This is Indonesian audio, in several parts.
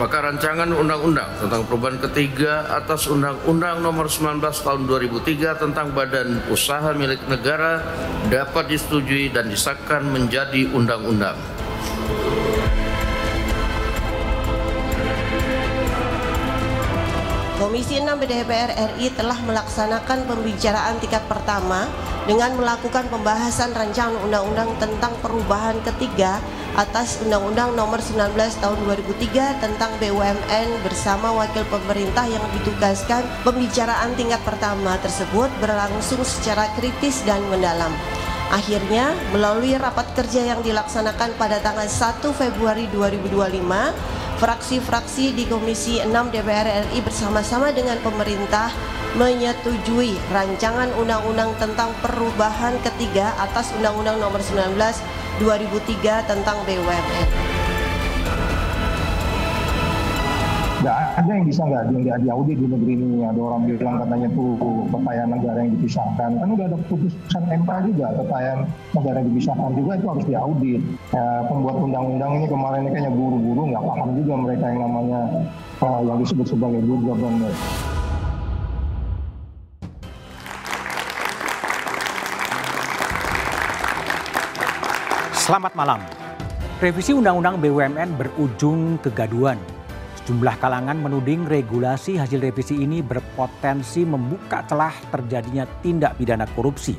maka rancangan undang-undang tentang perubahan ketiga atas Undang-Undang Nomor 19 Tahun 2003 tentang Badan Usaha Milik Negara dapat disetujui dan disahkan menjadi undang-undang. Komisi 6 DPR RI telah melaksanakan pembicaraan tingkat pertama dengan melakukan pembahasan rancangan undang-undang tentang perubahan ketiga atas Undang-Undang Nomor 19 Tahun 2003 tentang BUMN bersama wakil pemerintah yang ditugaskan. Pembicaraan tingkat pertama tersebut berlangsung secara kritis dan mendalam. Akhirnya, melalui rapat kerja yang dilaksanakan pada tanggal 1 Februari 2025, fraksi-fraksi di Komisi 6 DPR RI bersama-sama dengan pemerintah menyetujui rancangan undang-undang tentang perubahan ketiga atas Undang-Undang Nomor 19 2003 tentang BUMN. Nggak ada yang bisa nggak diaudit di negeri ini. Ada orang bilang katanya tuh kekayaan negara yang dipisahkan. Kan udah ada putusan MK juga, kekayaan negara yang dipisahkan juga itu harus diaudit. Pembuat undang-undang ini kemarin kayaknya buru-buru, nggak paham juga mereka yang namanya yang disebut sebagai good government. Selamat malam. Revisi Undang-Undang BUMN berujung kegaduhan. Sejumlah kalangan menuding regulasi hasil revisi ini berpotensi membuka celah terjadinya tindak pidana korupsi.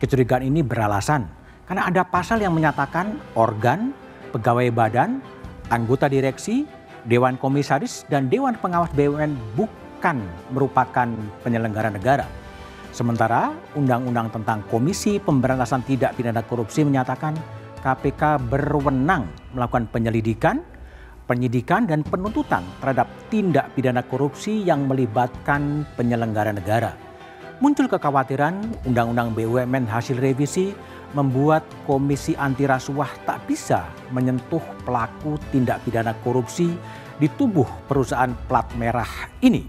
Kecurigaan ini beralasan karena ada pasal yang menyatakan organ, pegawai badan, anggota direksi, dewan komisaris, dan dewan pengawas BUMN bukan merupakan penyelenggara negara. Sementara Undang-Undang tentang Komisi Pemberantasan Tindak Pidana Korupsi menyatakan KPK berwenang melakukan penyelidikan, penyidikan, dan penuntutan terhadap tindak pidana korupsi yang melibatkan penyelenggara negara. Muncul kekhawatiran Undang-Undang BUMN hasil revisi membuat Komisi Anti Rasuah tak bisa menyentuh pelaku tindak pidana korupsi di tubuh perusahaan plat merah ini.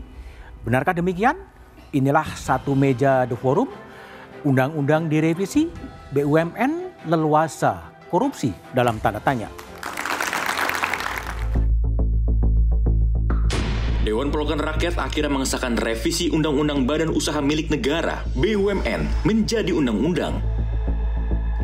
Benarkah demikian? Inilah satu meja The Forum. Undang-undang direvisi, BUMN leluasa korupsi dalam tanda tanya. Dewan Perwakilan Rakyat akhirnya mengesahkan revisi Undang-Undang Badan Usaha Milik Negara (BUMN) menjadi undang-undang.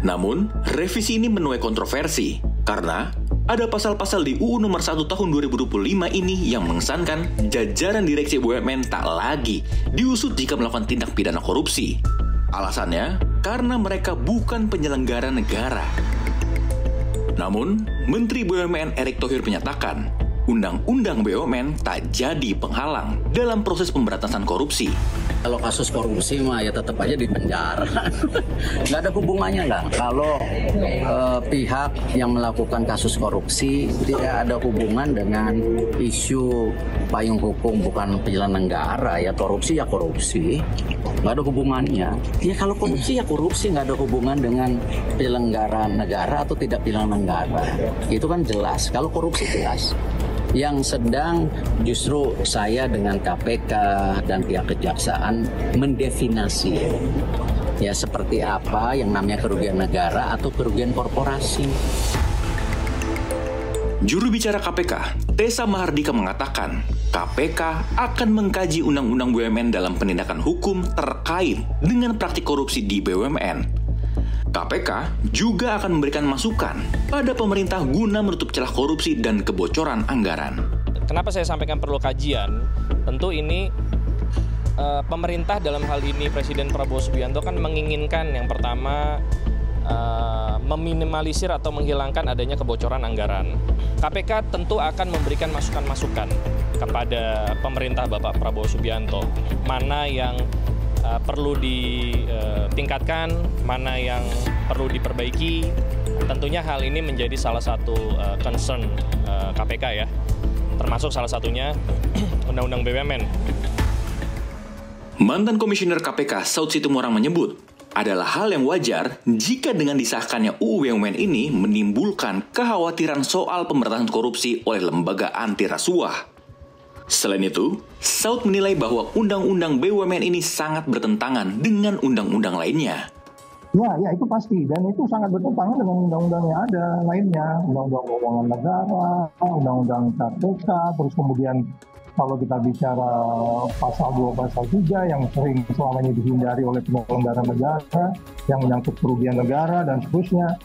Namun, revisi ini menuai kontroversi karena ada pasal-pasal di UU Nomor 1 Tahun 2025 ini yang mengesankan jajaran direksi BUMN tak lagi diusut jika melakukan tindak pidana korupsi. Alasannya, karena mereka bukan penyelenggara negara. Namun, Menteri BUMN Erick Thohir menyatakan, Undang-Undang BUMN tak jadi penghalang dalam proses pemberantasan korupsi. Kalau kasus korupsi mah ya tetap aja di penjara. Nggak ada hubungannya lah. Kalau pihak yang melakukan kasus korupsi tidak ada hubungan dengan isu payung hukum bukan penyelenggara. Ya korupsi ya korupsi. Nggak ada hubungannya. Ya kalau korupsi ya korupsi, nggak ada hubungan dengan penyelenggara negara atau tidak penyelenggara. Itu kan jelas. Kalau korupsi jelas. Yang sedang justru saya dengan KPK dan pihak kejaksaan mendefinisi ya seperti apa yang namanya kerugian negara atau kerugian korporasi. Juru bicara KPK, Tessa Mahardika mengatakan, KPK akan mengkaji Undang-Undang BUMN dalam penindakan hukum terkait dengan praktik korupsi di BUMN. KPK juga akan memberikan masukan pada pemerintah guna menutup celah korupsi dan kebocoran anggaran. Kenapa saya sampaikan perlu kajian? Tentu ini pemerintah dalam hal ini Presiden Prabowo Subianto kan menginginkan yang pertama meminimalisir atau menghilangkan adanya kebocoran anggaran. KPK tentu akan memberikan masukan-masukan kepada pemerintah Bapak Prabowo Subianto. Mana yang perlu ditingkatkan, mana yang perlu diperbaiki. Tentunya hal ini menjadi salah satu concern KPK ya, termasuk salah satunya Undang-Undang BUMN. Mantan Komisioner KPK Saud Situmorang menyebut, adalah hal yang wajar jika dengan disahkannya UU BUMN ini menimbulkan kekhawatiran soal pemberantasan korupsi oleh lembaga anti rasuah. Selain itu, Saud menilai bahwa Undang-Undang BUMN ini sangat bertentangan dengan undang-undang lainnya. Ya itu pasti, dan itu sangat bertentangan dengan undang-undang yang ada lainnya, undang-undang keuangan negara, undang-undang KPK, terus kemudian kalau kita bicara pasal 2, pasal 3 yang sering selama ini dihindari oleh penyelenggara negara, yang menyangkut kerugian negara dan seterusnya.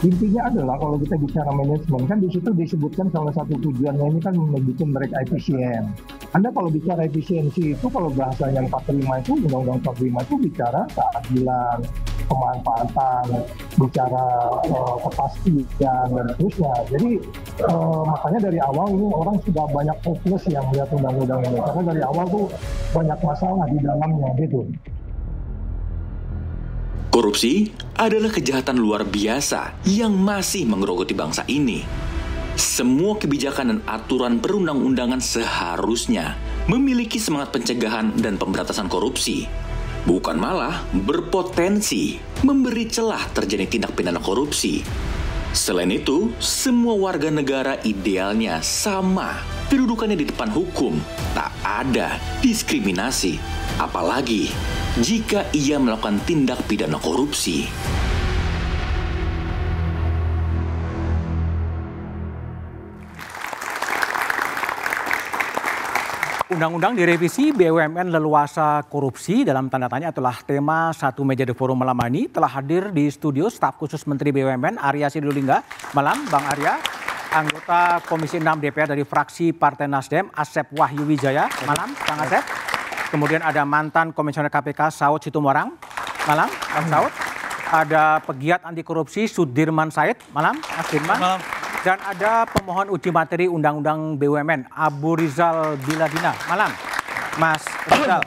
Intinya adalah kalau kita bicara manajemen, kan di situ disebutkan salah satu tujuannya ini kan membuat mereka efisien. Anda kalau bicara efisiensi itu, kalau bahasa yang 45 itu, undang-undang 45 itu bicara keadilan, kemanfaatan, bicara kepastian dan seterusnya. Jadi makanya dari awal ini orang sudah banyak fokus yang melihat undang-undang ini, karena dari awal tuh banyak masalah di dalamnya gitu. Korupsi adalah kejahatan luar biasa yang masih menggerogoti bangsa ini. Semua kebijakan dan aturan perundang-undangan seharusnya memiliki semangat pencegahan dan pemberantasan korupsi, bukan malah berpotensi memberi celah terjadi tindak pidana korupsi. Selain itu, semua warga negara idealnya sama, kedudukannya di depan hukum, tak ada diskriminasi, apalagi jika ia melakukan tindak pidana korupsi. Undang-undang direvisi BUMN leluasa korupsi dalam tanda tanya itulah tema Satu Meja The Forum malam ini. Telah hadir di studio staf khusus Menteri BUMN Arya Sinulinga. Malam Bang Arya. Anggota Komisi 6 DPR dari fraksi Partai Nasdem Asep Wahyu Wijaya. Malam Bang Asep. Kemudian ada mantan Komisioner KPK Saud Situmorang. Malam Bang Saud. Ada pegiat anti korupsi Sudirman Said. Malam Mas Sudirman. Malam. Dan ada pemohon uji materi Undang-Undang BUMN, Abu Rizal Biladina. Malam, Mas Rizal.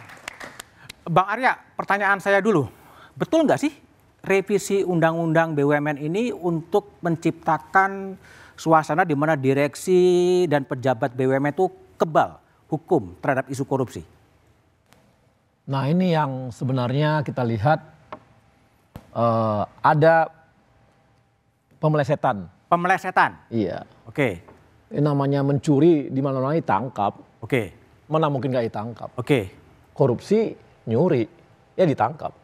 Bang Arya, pertanyaan saya dulu. Betul nggak sih revisi Undang-Undang BUMN ini untuk menciptakan suasana di mana direksi dan pejabat BUMN itu kebal hukum terhadap isu korupsi? Nah ini yang sebenarnya kita lihat ada pemelesetan. Pemelesetan? Iya. Oke. Ini namanya mencuri di mana-mana ditangkap. Oke. Mana mungkin nggak ditangkap? Oke. Korupsi, nyuri, ya ditangkap.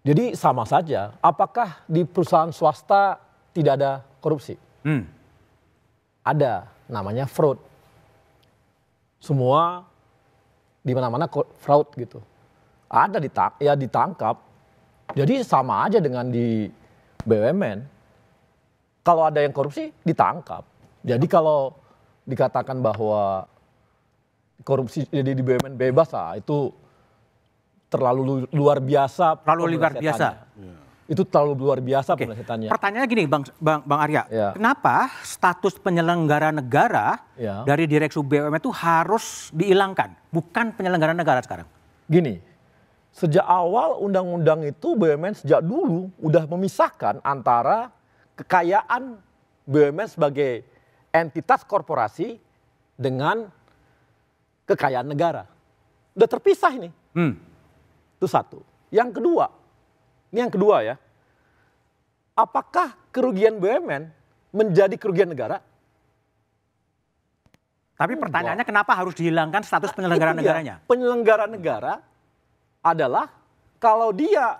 Jadi sama saja. Apakah di perusahaan swasta tidak ada korupsi? Ada, namanya fraud. Semua di mana-mana fraud gitu. Ada ditangkap. Jadi sama aja dengan di BUMN. Kalau ada yang korupsi ditangkap. Jadi kalau dikatakan bahwa korupsi jadi di BUMN bebas itu terlalu luar biasa. Terlalu luar biasa. Itu terlalu luar biasa pemelesetannya. Pertanyaannya gini Bang Arya, kenapa status penyelenggara negara dari direksi BUMN itu harus dihilangkan, bukan penyelenggara negara sekarang? Gini, sejak awal undang-undang itu BUMN sejak dulu udah memisahkan antara kekayaan BUMN sebagai entitas korporasi dengan kekayaan negara. Udah terpisah ini. Itu satu. Yang kedua ya. Apakah kerugian BUMN menjadi kerugian negara? Tapi pertanyaannya kenapa harus dihilangkan status penyelenggara negaranya? Penyelenggara negara adalah kalau dia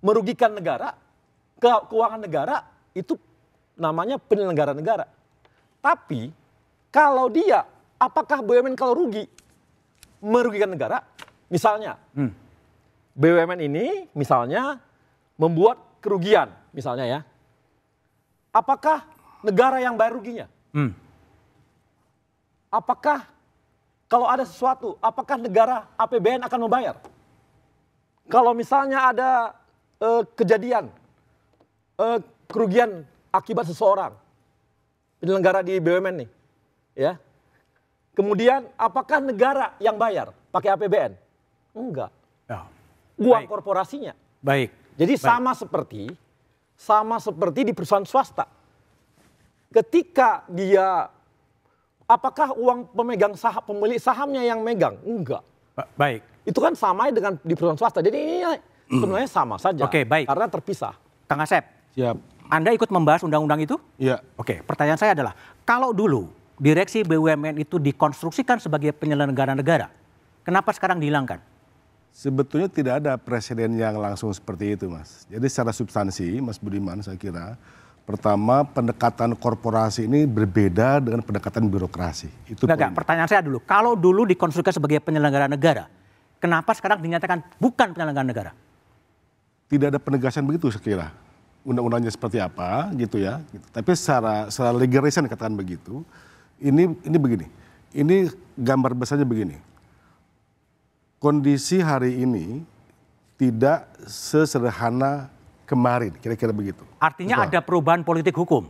merugikan negara, keuangan negara itu namanya penyelenggara negara. Tapi kalau dia, apakah BUMN kalau rugi merugikan negara? Misalnya BUMN ini misalnya membuat kerugian misalnya ya. Apakah negara yang bayar ruginya? Apakah kalau ada sesuatu, apakah negara APBN akan membayar? Kalau misalnya ada kejadian kerugian akibat seseorang penyelenggara di BUMN nih, ya. Kemudian apakah negara yang bayar pakai APBN? Enggak. Uang korporasinya. Baik. Jadi sama seperti di perusahaan swasta. Ketika dia, apakah uang pemegang saham, pemilik sahamnya yang megang? Enggak. Baik. Itu kan sama dengan di perusahaan swasta. Jadi ini sebenarnya sama saja. Oke, baik. Karena terpisah. Kang Asep. Siap. Anda ikut membahas undang-undang itu? Iya. Oke, pertanyaan saya adalah, kalau dulu direksi BUMN itu dikonstruksikan sebagai penyelenggara negara, kenapa sekarang dihilangkan? Sebetulnya tidak ada presiden yang langsung seperti itu, Mas. Jadi secara substansi, Mas Budiman, saya kira, pertama pendekatan korporasi ini berbeda dengan pendekatan birokrasi. Itu Enggak, pertanyaan saya dulu. Kalau dulu dikonstruksikan sebagai penyelenggara negara, kenapa sekarang dinyatakan bukan penyelenggara negara? Tidak ada penegasan begitu, saya kira. Undang-undangnya seperti apa, gitu ya. Tapi secara legalisasi dikatakan begitu. Ini begini. Ini gambar besarnya begini. Kondisi hari ini tidak sesederhana kemarin, kira-kira begitu. Artinya ada perubahan politik hukum?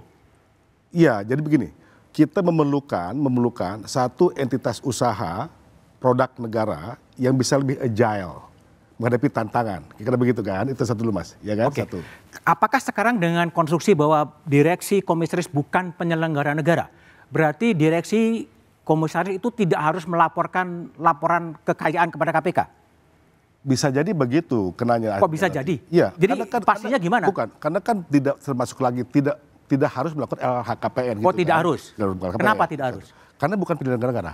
Iya, jadi begini, kita memerlukan satu entitas usaha, produk negara yang bisa lebih agile, menghadapi tantangan, kira-kira begitu kan, itu satu dulu Mas, ya kan? Oke. Satu. Apakah sekarang dengan konstruksi bahwa direksi komisaris bukan penyelenggara negara, berarti direksi komisaris itu tidak harus melaporkan laporan kekayaan kepada KPK? Bisa jadi begitu kenanya. Kok bisa jadi? Iya. Jadi pastinya gimana? Bukan, karena kan tidak termasuk lagi tidak harus melakukan LHKPN. Oh gitu tidak kan? harus? Kenapa tidak harus? Karena bukan penyelenggara negara.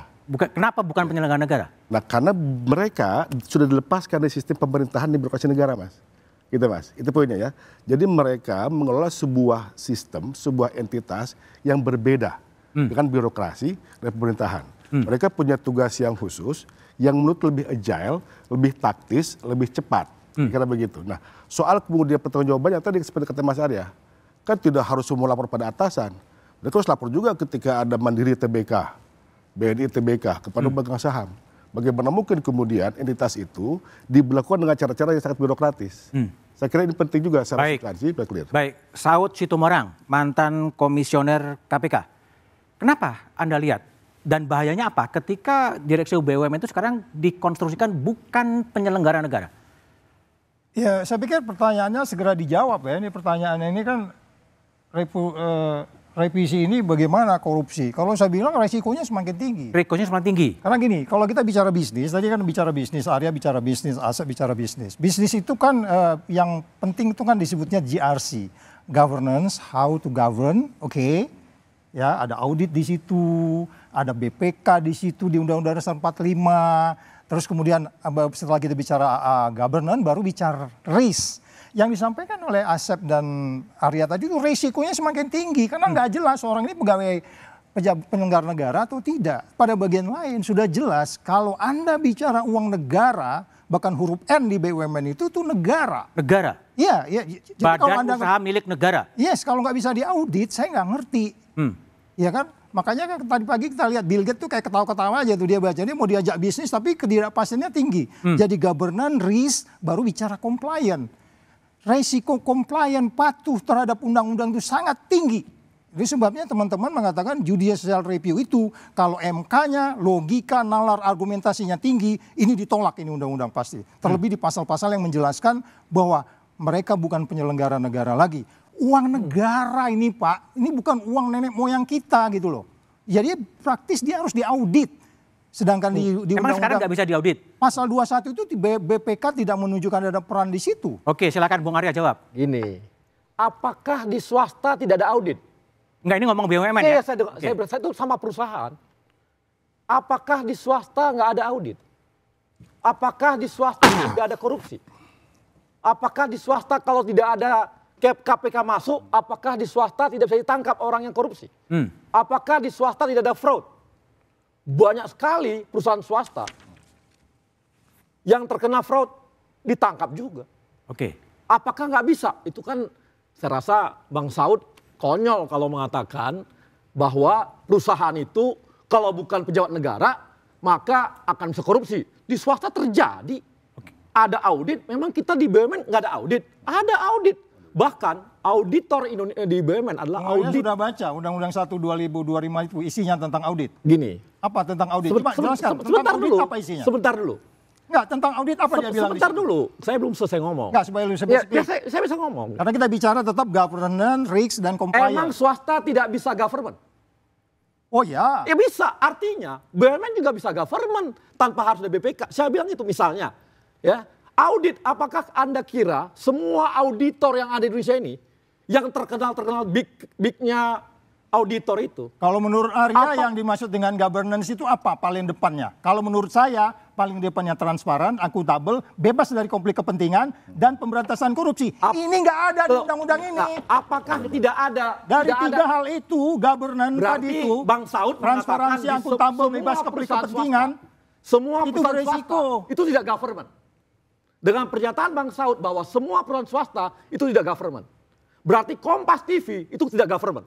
Kenapa bukan penyelenggara negara? Nah karena mereka sudah dilepaskan dari sistem pemerintahan di birokrasi negara, Mas. Gitu Mas, itu poinnya ya. Jadi mereka mengelola sebuah sistem, sebuah entitas yang berbeda dengan birokrasi dan pemerintahan. Mereka punya tugas yang khusus, yang menurut lebih agile, lebih taktis, lebih cepat. Kira begitu. Nah, soal kemudian pertanggungjawabannya tadi seperti kata Mas Arya, kan tidak harus semua lapor pada atasan. Mereka harus lapor juga ketika ada Mandiri TBK, BNI TBK kepada pemegang saham. Bagaimana mungkin kemudian entitas itu diberlakukan dengan cara-cara yang sangat birokratis. Saya kira ini penting juga secara substansi. Baik, Saud Situmorang, mantan komisioner KPK. Kenapa Anda lihat? Dan bahayanya apa ketika direksi BUMN itu sekarang dikonstruksikan bukan penyelenggara negara? Ya, saya pikir pertanyaannya segera dijawab ya. Ini pertanyaannya ini kan revisi ini bagaimana korupsi? Kalau saya bilang resikonya semakin tinggi. Resikonya semakin tinggi. Karena gini, kalau kita bicara bisnis, tadi kan bicara bisnis, Arya bicara bisnis, Asep bicara bisnis. Bisnis itu kan yang penting itu kan disebutnya GRC, governance, how to govern, oke. Ya, ada audit di situ, ada BPK di situ di Undang-Undang Dasar 45. Terus kemudian setelah kita bicara governance baru bicara risk. Yang disampaikan oleh Asep dan Arya tadi itu risikonya semakin tinggi karena nggak jelas orang ini pegawai penyelenggara negara atau tidak. Pada bagian lain sudah jelas kalau Anda bicara uang negara, bahkan huruf N di BUMN itu tuh negara. Negara? Iya. Jadi Badan kalau Anda usaha milik negara? Yes, kalau nggak bisa diaudit saya nggak ngerti. Ya kan? Makanya kan tadi pagi kita lihat Bill Gates tuh kayak ketawa-ketawa aja tuh dia baca. Dia mau diajak bisnis tapi ketidakpastiannya tinggi. Jadi governance, risk, baru bicara compliant. Resiko compliant patuh terhadap undang-undang itu sangat tinggi. Jadi sebabnya teman-teman mengatakan judicial review itu kalau MK-nya, logika, nalar, argumentasinya tinggi, ini ditolak ini undang-undang pasti. Terlebih di pasal-pasal yang menjelaskan bahwa mereka bukan penyelenggara negara lagi. Uang negara ini Pak, ini bukan uang nenek moyang kita gitu loh. Jadi praktis dia harus diaudit. Sedangkan di Emang sekarang nggak bisa diaudit? Pasal 21 itu di BPK tidak menunjukkan ada peran di situ. Oke, silakan Bung Arya jawab. Gini, apakah di swasta tidak ada audit? Enggak, ini ngomong BUMN ya? Saya itu sama perusahaan. Apakah di swasta nggak ada audit? Apakah di swasta tidak ada korupsi? Apakah di swasta kalau tidak ada KPK masuk, apakah di swasta tidak bisa ditangkap orang yang korupsi? Apakah di swasta tidak ada fraud? Banyak sekali perusahaan swasta yang terkena fraud ditangkap juga. Oke. Apakah nggak bisa? Itu kan saya rasa Bang Saud konyol kalau mengatakan bahwa perusahaan itu kalau bukan pejabat negara maka akan bisa korupsi. Di swasta terjadi. Ada audit, memang kita di BUMN nggak ada audit. Ada audit. Bahkan auditor di BUMN adalah audit. Sudah baca Undang-Undang 1 2025 itu isinya tentang audit. Gini. Apa tentang audit? Coba jelaskan. Sebentar dulu. Apa isinya? Sebentar dulu. Enggak, tentang audit apa dia bilang? Sebentar dulu. Saya belum selesai ngomong. Enggak, supaya lu spesifik. Saya bisa ngomong. Karena kita bicara tetap governance, risk, dan compliance. Emang swasta tidak bisa government? Oh ya. Ya bisa. Artinya BUMN juga bisa government tanpa harus ada BPK. Saya bilang itu misalnya. Ya. Audit, apakah Anda kira semua auditor yang ada di Indonesia ini, yang terkenal big-nya auditor itu. Kalau menurut Arya yang dimaksud dengan governance itu apa paling depannya? Kalau menurut saya paling depannya transparan, akuntabel, bebas dari konflik kepentingan dan pemberantasan korupsi. Ini nggak ada di undang-undang ini. Apakah tidak ada? Dari tidak tiga ada. hal itu, governance tadi itu, Bang Saud transparansi, akuntabel, bebas konflik kepentingan, semua itu perusahaan beresiko. swasta itu tidak government. Dengan pernyataan Bang Saud bahwa semua perusahaan swasta itu tidak government. Berarti Kompas TV itu tidak government.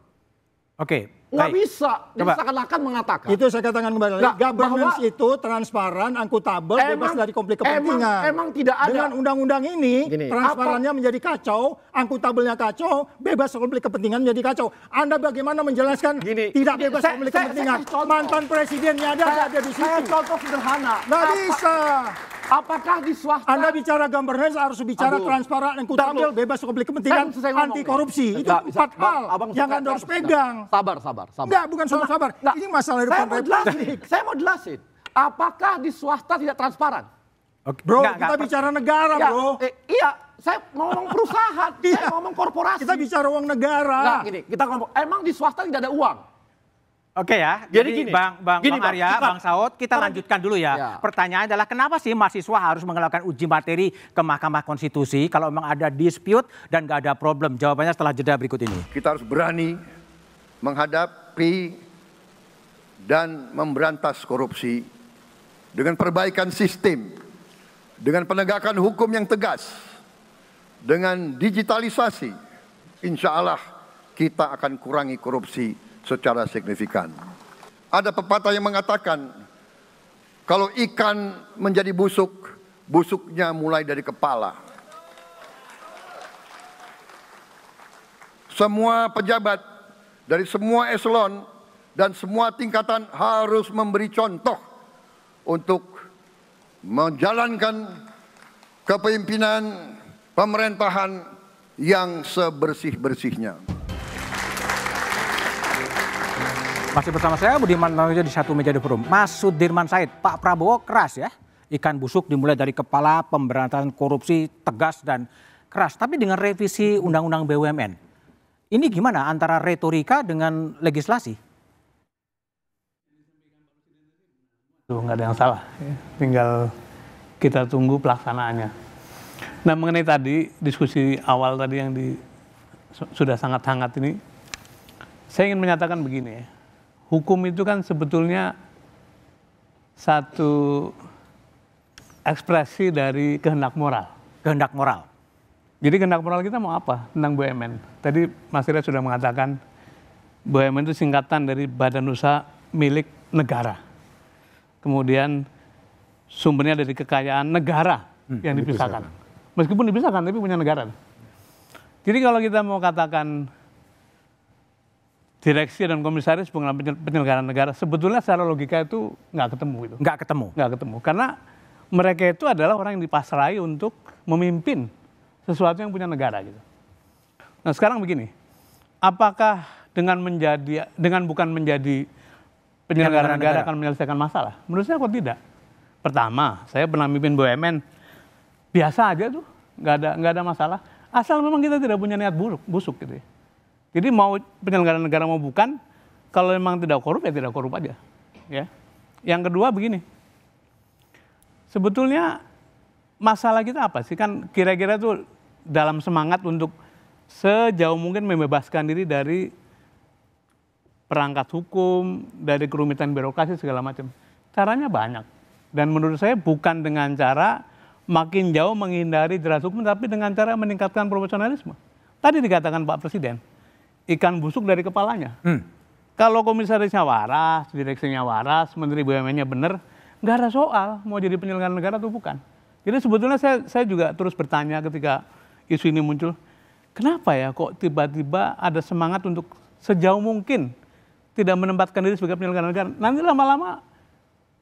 Oke. Nggak baik. bisa, dia seakan-akan mengatakan. Itu saya katakan kembali lagi. Nggak, Governance bahwa- itu transparan, akuntabel, bebas dari konflik kepentingan. Emang tidak ada. Dengan undang-undang ini, Gini, transparannya menjadi kacau, akuntabelnya kacau, bebas konflik kepentingan menjadi kacau. Anda bagaimana menjelaskan tidak bebas konflik kepentingan? Mantan presidennya ada di situ. Saya contoh sederhana. Nggak bisa. Apakah di swasta? Anda bicara governance harus bicara transparan, akuntabel, bebas konflik kepentingan, anti korupsi. Itu empat hal yang Anda harus pegang. Sabar. Enggak, bukan soal sabar. Ini masalah depan Republik. Saya mau jelasin. Apakah di swasta tidak transparan? Oke. Bro, Enggak, kita bicara negara, Ya, bro. Iya, saya ngomong perusahaan, saya ngomong korporasi. Kita bicara uang negara. Nggak, gini, kita ngomong, emang di swasta tidak ada uang? Oke ya, Jadi jadi gini, Bang Arya, kita- Bang Saud, kita lanjutkan dulu ya. Ya. Pertanyaan adalah kenapa sih mahasiswa harus melakukan uji materi ke Mahkamah Konstitusi kalau memang ada dispute dan nggak ada problem? Jawabannya setelah jeda berikut ini. Kita harus berani menghadapi dan memberantas korupsi dengan perbaikan sistem, dengan penegakan hukum yang tegas, dengan digitalisasi. Insya Allah kita akan kurangi korupsi secara signifikan. Ada pepatah yang mengatakan, kalau ikan menjadi busuk, busuknya mulai dari kepala. Semua pejabat dari semua eselon dan semua tingkatan harus memberi contoh untuk menjalankan kepemimpinan pemerintahan yang sebersih-bersihnya. Masih bersama saya Budiman Nasution di Satu Meja The Forum. Mas Sudirman Said, Pak Prabowo keras ya. Ikan busuk dimulai dari kepala, pemberantasan korupsi tegas dan keras. Tapi dengan revisi Undang-Undang BUMN, ini gimana antara retorika dengan legislasi? Tuh nggak ada yang salah, tinggal kita tunggu pelaksanaannya. Nah mengenai tadi diskusi awal tadi yang sudah sangat hangat ini, saya ingin menyatakan begini ya. Hukum itu kan sebetulnya satu ekspresi dari kehendak moral. Kehendak moral. Jadi kehendak moral kita mau apa tentang BUMN? Tadi Mas Ira sudah mengatakan BUMN itu singkatan dari Badan Usaha Milik Negara. Kemudian sumbernya dari kekayaan negara yang dipisahkan. Meskipun dipisahkan tapi punya negara. Jadi kalau kita mau katakan direksi dan komisaris penyelenggaraan negara, sebetulnya secara logika itu nggak ketemu gitu. Nggak ketemu. Karena mereka itu adalah orang yang dipasrai untuk memimpin sesuatu yang punya negara gitu. Nah sekarang begini, apakah dengan bukan menjadi penyelenggara negara akan menyelesaikan masalah? Menurut saya kok tidak. Pertama, saya pernah memimpin BUMN, biasa aja tuh, nggak ada masalah. Asal memang kita tidak punya niat busuk gitu ya. Jadi mau penyelenggara negara mau bukan, kalau memang tidak korup ya tidak korup aja. Ya. Yang kedua begini, sebetulnya masalah kita apa sih? Kan kira-kira tuh dalam semangat untuk sejauh mungkin membebaskan diri dari perangkat hukum, dari kerumitan birokrasi segala macam. Caranya banyak. Dan menurut saya bukan dengan cara makin jauh menghindari jerat hukum, tapi dengan cara meningkatkan profesionalisme. Tadi dikatakan Pak Presiden, ikan busuk dari kepalanya. Kalau komisarisnya waras, direksinya waras, menteri BUMN-nya benar, nggak ada soal mau jadi penyelenggara negara atau bukan. Jadi sebetulnya saya juga terus bertanya ketika isu ini muncul, kenapa ya kok tiba-tiba ada semangat untuk sejauh mungkin tidak menempatkan diri sebagai penyelenggara negara. Nanti lama-lama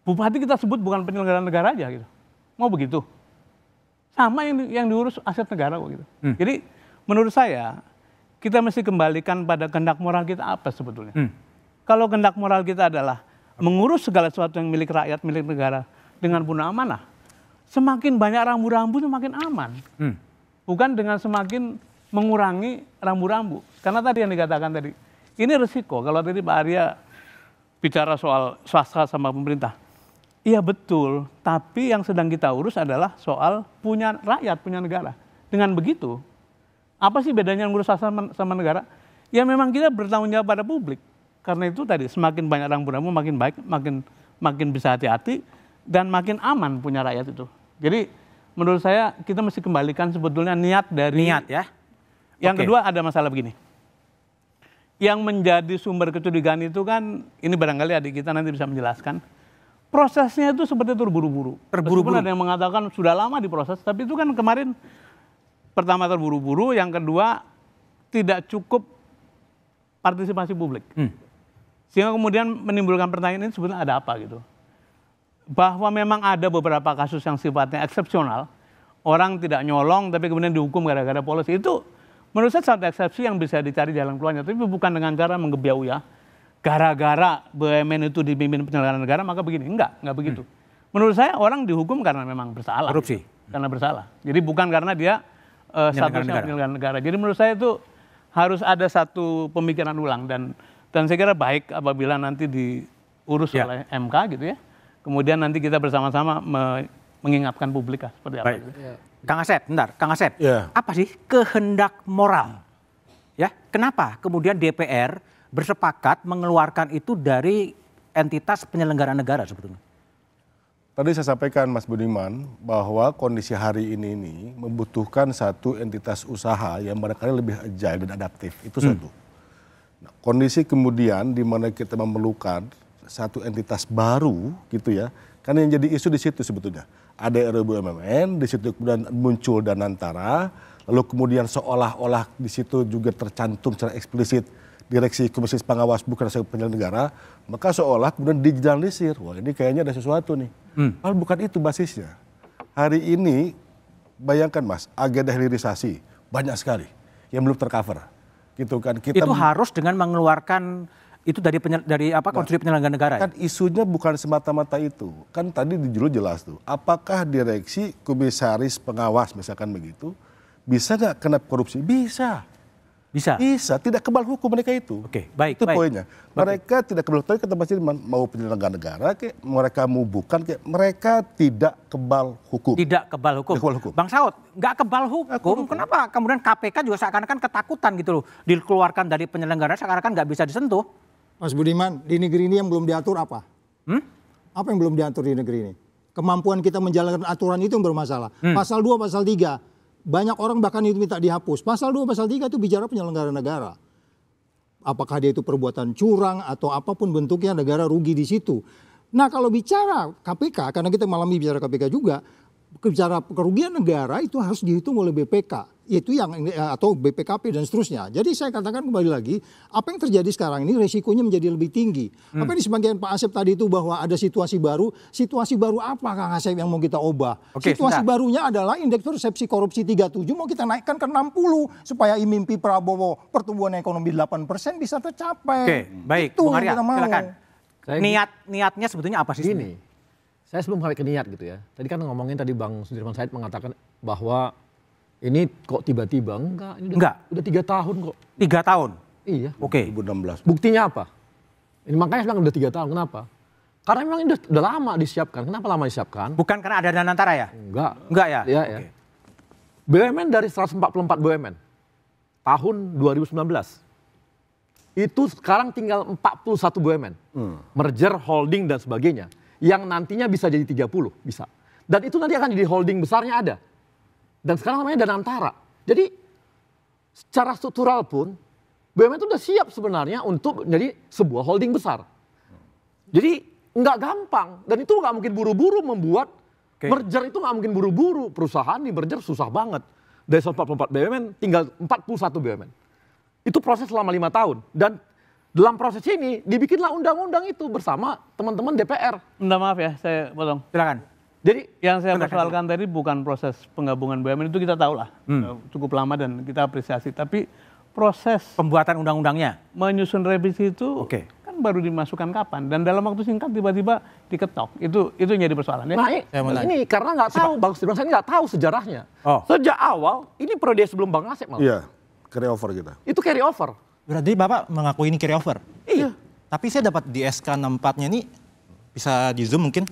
bupati kita sebut bukan penyelenggara negara aja gitu. Mau begitu? Sama yang diurus aset negara kok gitu. Jadi menurut saya kita mesti kembalikan pada kehendak moral kita apa sebetulnya. Kalau kehendak moral kita adalah mengurus segala sesuatu yang milik rakyat, milik negara dengan penuh amanah, semakin banyak rambu-rambu semakin aman. Bukan dengan semakin mengurangi rambu-rambu. Karena tadi yang dikatakan tadi, Ini resiko. Kalau tadi Pak Arya bicara soal swasta sama pemerintah. Iya betul, tapi yang sedang kita urus adalah soal punya rakyat, punya negara. Dengan begitu, apa sih bedanya ngurus swasta sama negara? Ya memang kita bertanggung jawab pada publik. Karena itu tadi, semakin banyak orang beramu, makin baik, makin bisa hati-hati, dan makin aman punya rakyat itu. Jadi menurut saya kita mesti kembalikan sebetulnya niat dari... Niat ya? Yang kedua ada masalah begini. Yang menjadi sumber kecurigaan itu kan, ini barangkali adik kita nanti bisa menjelaskan, prosesnya itu seperti terburu-buru. Meskipun ada yang mengatakan sudah lama diproses, tapi itu kan kemarin pertama terburu-buru, yang kedua tidak cukup partisipasi publik. Sehingga kemudian menimbulkan pertanyaan ini sebetulnya ada apa gitu. Bahwa memang ada beberapa kasus yang sifatnya eksepsional, orang tidak nyolong tapi kemudian dihukum gara-gara polisi, itu menurut saya satu eksepsi yang bisa dicari jalan keluarnya, tapi bukan dengan cara menggebiau ya. Gara-gara BUMN itu dipimpin penyelenggara negara maka begini, enggak begitu. Menurut saya orang dihukum karena memang bersalah. Korupsi. Gitu. Karena bersalah. Jadi bukan karena dia statusnya penyelenggara negara. Jadi menurut saya itu harus ada satu pemikiran ulang dan saya kira baik apabila nanti diurus oleh MK gitu ya. Kemudian nanti kita bersama-sama mengingatkan publik seperti apa. Gitu. Kang Asep, bentar, Kang Asep, apa sih kehendak moral? Ya, kenapa kemudian DPR bersepakat mengeluarkan itu dari entitas penyelenggara negara sebetulnya? Tadi saya sampaikan Mas Budiman bahwa kondisi hari ini membutuhkan satu entitas usaha yang barangkali lebih agile dan adaptif, itu satu. Nah, kondisi kemudian di mana kita memerlukan satu entitas baru gitu ya, kan yang jadi isu di situ sebetulnya. Ada RUU BUMN, di situ kemudian muncul Danantara, lalu kemudian seolah-olah di situ juga tercantum secara eksplisit Direksi Komisi Pengawas bukan sebagai penyelenggara, maka seolah kemudian digeneralisir. Wah ini kayaknya ada sesuatu nih. Padahal bukan itu basisnya. Hari ini bayangkan Mas, agenda hilirisasi banyak sekali yang belum tercover. Gitu kan. Kita itu harus dengan mengeluarkan itu dari konstruksi penyelenggara negara. Kan isunya bukan semata-mata itu. Kan tadi di judul jelas tuh. Apakah direksi komisaris pengawas misalkan begitu bisa nggak kena korupsi? Bisa. Bisa. Tidak kebal hukum mereka itu. Oke, baik. Itu poinnya. Mereka tidak kebal hukum. Kata Mas Dirman, mau penyelenggara negara, mereka mau bukan, mereka tidak kebal hukum. Tidak kebal hukum. Bang Saud, nggak kebal hukum. Kenapa? Kemudian KPK juga seakan-akan ketakutan gitu loh, dikeluarkan dari penyelenggara seakan-akan nggak bisa disentuh. Mas Budiman, di negeri ini yang belum diatur apa? Apa yang belum diatur di negeri ini? Kemampuan kita menjalankan aturan itu yang bermasalah. Pasal 2, pasal 3. Banyak orang bahkan itu minta dihapus. Pasal 2, pasal 3 itu bicara penyelenggara negara. Apakah dia itu perbuatan curang atau apapun bentuknya, negara rugi di situ. Nah kalau bicara KPK, karena kita malam ini bicara KPK juga, bicara kerugian negara itu harus dihitung oleh BPK. Itu yang atau BPKP dan seterusnya. Jadi saya katakan kembali lagi, apa yang terjadi sekarang ini resikonya menjadi lebih tinggi. Apa yang disampaikan Pak Asep tadi itu bahwa ada situasi baru apa Kang Asep yang mau kita ubah? Situasi barunya adalah indeks persepsi korupsi 37 mau kita naikkan ke 60 supaya mimpi Prabowo pertumbuhan ekonomi 8% bisa tercapai. Oke, baik. Itu Bung Arya, silakan. Niatnya sebetulnya apa sih? Gini, saya sebelum sampai ke niat gitu ya. Tadi kan ngomongin tadi Bang Sudirman Said mengatakan bahwa ini kok tiba-tiba ini udah 3 tahun kok. 3 tahun? Iya. Oke. 2016. Buktinya apa? Ini makanya saya bilang udah 3 tahun. Kenapa? Karena memang ini udah lama disiapkan. Kenapa lama disiapkan? Bukan karena ada Danantara ya? Enggak ya? Iya, ya. BUMN dari 144 BUMN tahun 2019 itu sekarang tinggal 41 BUMN. Merger, holding dan sebagainya. Yang nantinya bisa jadi 30, bisa. Dan itu nanti akan jadi holding besarnya ada. Dan sekarang namanya Danantara. Jadi secara struktural pun BUMN itu udah siap sebenarnya untuk menjadi sebuah holding besar. Jadi nggak gampang dan itu nggak mungkin buru-buru membuat merger itu nggak mungkin buru-buru. Perusahaan di merger susah banget. Dari 144 BUMN tinggal 41 BUMN. Itu proses selama 5 tahun dan dalam proses ini dibikinlah undang-undang itu bersama teman-teman DPR. Minta maaf ya, saya potong. Silakan. Jadi yang saya persoalkan tadi bukan proses penggabungan BUMN itu kita tahu lah cukup lama dan kita apresiasi. Tapi proses pembuatan undang-undangnya, menyusun revisi itu kan baru dimasukkan kapan dan dalam waktu singkat tiba-tiba diketok. Itu yang jadi persoalan ya. Nah ini karena nggak tahu Bang Sudirman Said nggak tahu sejarahnya. Sejak awal ini periode sebelum Bang Asep malah. Iya, carry over kita. Itu carry over. Berarti Bapak mengaku ini carry over? Iya. Tapi saya dapat di SK 64-nya ini, bisa di zoom mungkin,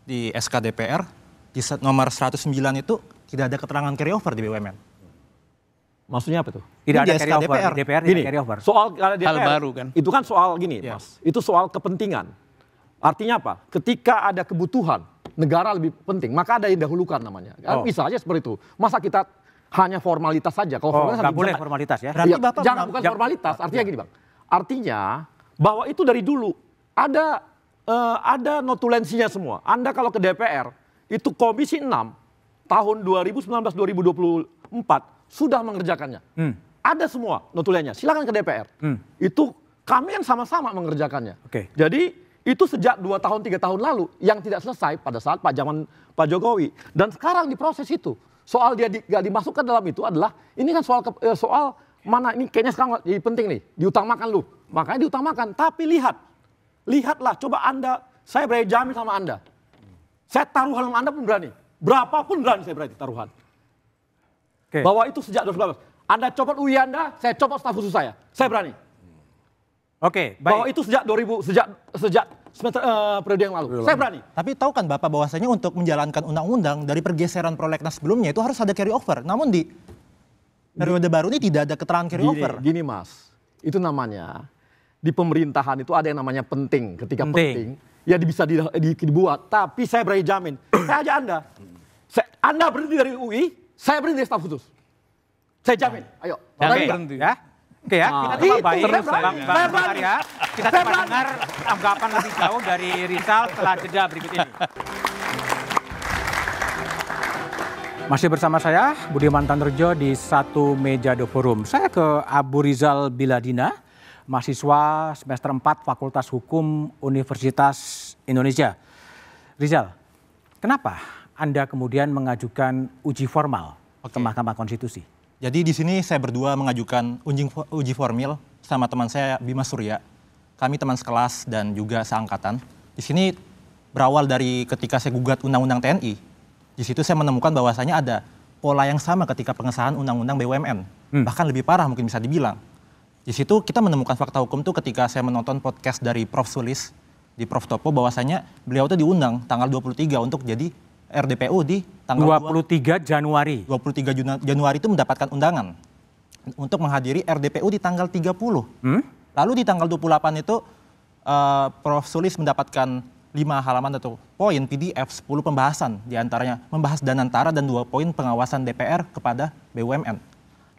di SK DPR, di nomor 109 itu tidak ada keterangan carry over di BUMN. Maksudnya apa tuh? Tidak Ini ada di carry SK over, DPR. DPR Gini, tidak carry over. soal DPR, Hal baru kan? Itu kan soal gini, Mas. Itu soal kepentingan. Artinya apa? Ketika ada kebutuhan, negara lebih penting, maka ada yang didahulukan namanya. Bisa aja seperti itu. Masa kita hanya formalitas saja? Kalau formalitas nggak boleh formalitas ya? Berarti Iya, Bapak jangan bukan formalitas. Artinya gini, Bang. Artinya bahwa itu dari dulu ada notulensinya semua. Anda kalau ke DPR, itu Komisi 6 tahun 2019-2024 sudah mengerjakannya. Ada semua notulennya. Silakan ke DPR. Itu kami yang sama-sama mengerjakannya. Jadi itu sejak 2 tahun 3 tahun lalu yang tidak selesai pada saat Pak Jokowi. Dan sekarang diproses itu. Soal dia nggak dimasukkan dalam itu adalah ini kan soal mana ini kayaknya sekarang jadi penting nih, diutamakan lu. Makanya diutamakan. Tapi lihatlah, coba Anda, saya berani jamin sama Anda. Saya taruhan sama Anda pun berani. Berapapun berani saya berani taruhan. Bahwa itu sejak 2019. Anda copot UI Anda, saya copot staf khusus saya. Saya berani. Baik. Bahwa itu sejak semester periode yang lalu. Saya berani. Tapi tahu kan Bapak bahwasanya untuk menjalankan undang-undang dari pergeseran prolegnas sebelumnya itu harus ada carry over. Namun di periode baru ini tidak ada keterangan carry over. Gini Mas, itu namanya di pemerintahan itu ada yang namanya penting. Ketika penting ya bisa dibuat. Tapi saya berani jamin, saya aja Anda berhenti dari UI, saya berhenti dari staf khusus. Saya jamin. Ayo. Berhenti. Ya. Oke ya, kita coba baik, Bang Arya. Kita coba dengar tanggapan lebih jauh dari Rizal setelah jeda berikut ini. Masih bersama saya, Budiman Tanurjo di Satu Meja The Forum. Saya ke Abu Rizal Biladina, mahasiswa semester 4 Fakultas Hukum Universitas Indonesia. Rizal, kenapa Anda kemudian mengajukan uji formal ke Mahkamah Konstitusi? Jadi di sini saya berdua mengajukan uji formil sama teman saya Bima Surya. Kami teman sekelas dan juga seangkatan. Di sini berawal dari ketika saya gugat Undang-Undang TNI. Di situ saya menemukan bahwasanya ada pola yang sama ketika pengesahan Undang-Undang BUMN. Bahkan lebih parah mungkin bisa dibilang. Di situ kita menemukan fakta hukum tuh ketika saya menonton podcast dari Prof. Sulis di Prof. Topo bahwasanya beliau tuh diundang tanggal 23 untuk jadi RDPU di tanggal 23 Januari. 23 Januari itu mendapatkan undangan untuk menghadiri RDPU di tanggal 30. Lalu di tanggal 28 itu Prof. Sulis mendapatkan 5 halaman atau poin PDF 10 pembahasan, diantaranya membahas Danantara dan 2 poin pengawasan DPR kepada BUMN.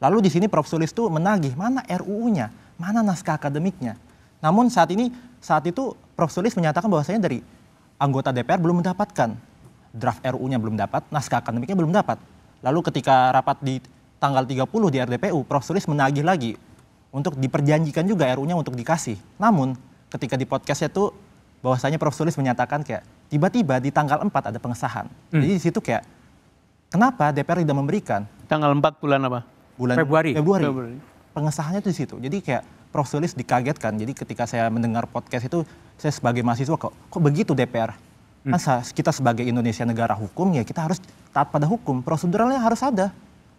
Lalu di sini Prof. Sulis tuh menagih mana RUU-nya, mana naskah akademiknya. Namun saat itu Prof. Sulis menyatakan bahwasanya dari anggota DPR belum mendapatkan. Draft RUU-nya belum dapat, naskah akademiknya belum dapat. Lalu ketika rapat di tanggal 30 di RDPU, Prof. Sulis menagih lagi untuk diperjanjikan juga RUU-nya untuk dikasih. Namun ketika di podcastnya tuh bahwasanya Prof. Sulis menyatakan kayak tiba-tiba di tanggal 4 ada pengesahan. Jadi di situ kayak kenapa DPR tidak memberikan? Tanggal 4 bulan apa? Bulan Februari. Pengesahannya tuh di situ. Jadi kayak Prof. Sulis dikagetkan. Jadi ketika saya mendengar podcast itu, saya sebagai mahasiswa kok begitu DPR? Kan kita sebagai Indonesia negara hukum ya kita harus taat pada hukum. Proseduralnya harus ada.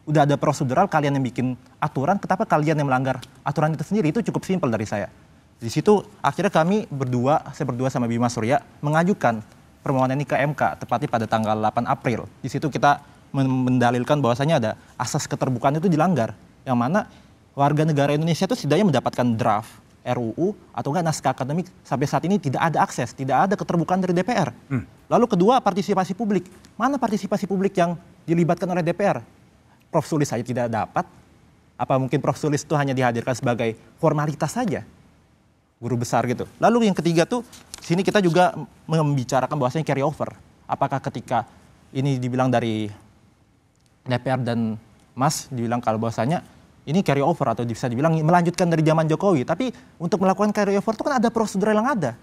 Udah ada prosedural, kalian yang bikin aturan, kenapa kalian yang melanggar aturan itu sendiri? Itu cukup simpel dari saya. Di situ akhirnya saya berdua sama Bima Surya mengajukan permohonan ini ke MK, tepatnya pada tanggal 8 April. Di situ kita mendalilkan bahwasanya ada asas keterbukaan itu dilanggar. Yang mana warga negara Indonesia itu setidaknya mendapatkan draft RUU atau enggak naskah akademik sampai saat ini tidak ada akses, tidak ada keterbukaan dari DPR. Lalu kedua, partisipasi publik. Mana partisipasi publik yang dilibatkan oleh DPR? Prof. Sulis saja tidak dapat. Apa mungkin Prof. Sulis itu hanya dihadirkan sebagai formalitas saja? Guru besar gitu. Lalu yang ketiga tuh, sini kita juga membicarakan bahwasanya carry over. Apakah ketika ini dibilang dari DPR dan Mas dibilang kalau bahwasanya ini carry over atau bisa dibilang melanjutkan dari zaman Jokowi. Tapi untuk melakukan carry over itu kan ada prosedural yang ada.